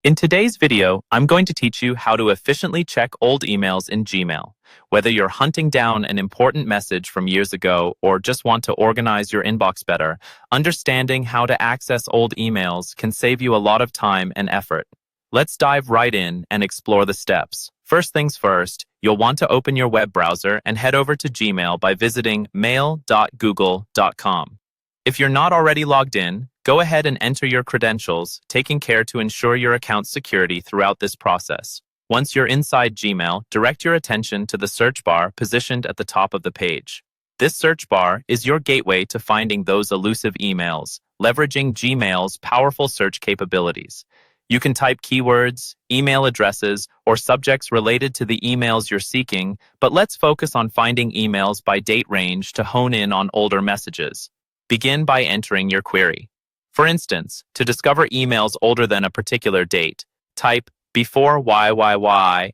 In today's video, I'm going to teach you how to efficiently check old emails in Gmail. Whether you're hunting down an important message from years ago or just want to organize your inbox better, understanding how to access old emails can save you a lot of time and effort. Let's dive right in and explore the steps. First things first, you'll want to open your web browser and head over to Gmail by visiting mail.google.com. If you're not already logged in, go ahead and enter your credentials, taking care to ensure your account's security throughout this process. Once you're inside Gmail, direct your attention to the search bar positioned at the top of the page. This search bar is your gateway to finding those elusive emails, leveraging Gmail's powerful search capabilities. You can type keywords, email addresses, or subjects related to the emails you're seeking, but let's focus on finding emails by date range to hone in on older messages. Begin by entering your query. For instance, to discover emails older than a particular date, type before YYY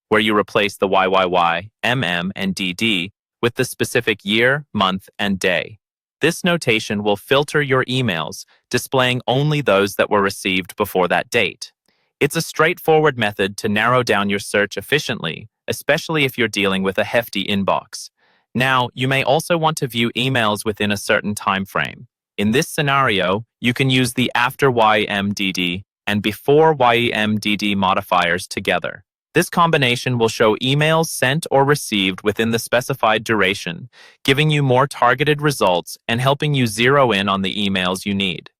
where you replace the YYY, and DD with the specific year, month, and day. This notation will filter your emails, displaying only those that were received before that date. It's a straightforward method to narrow down your search efficiently, especially if you're dealing with a hefty inbox. Now, you may also want to view emails within a certain time frame. In this scenario, you can use the after YMDD and before YMDD modifiers together. This combination will show emails sent or received within the specified duration, giving you more targeted results and helping you zero in on the emails you need.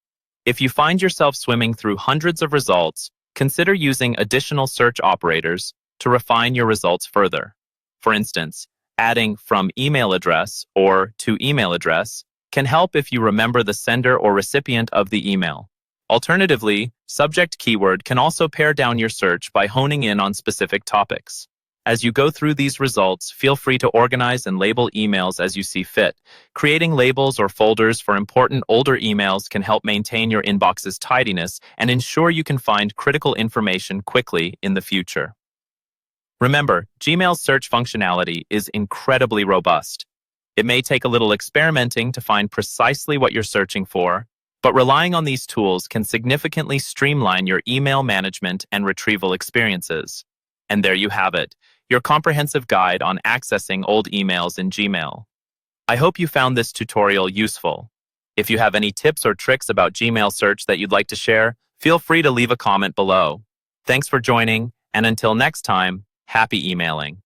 If you find yourself swimming through hundreds of results, consider using additional search operators to refine your results further. For instance, adding from email address or to email address can help if you remember the sender or recipient of the email. Alternatively, subject keyword can also pare down your search by honing in on specific topics. As you go through these results, feel free to organize and label emails as you see fit. Creating labels or folders for important older emails can help maintain your inbox's tidiness and ensure you can find critical information quickly in the future. Remember, Gmail's search functionality is incredibly robust. It may take a little experimenting to find precisely what you're searching for, but relying on these tools can significantly streamline your email management and retrieval experiences. And there you have it, your comprehensive guide on accessing old emails in Gmail. I hope you found this tutorial useful. If you have any tips or tricks about Gmail search that you'd like to share, feel free to leave a comment below. Thanks for joining, and until next time, happy emailing.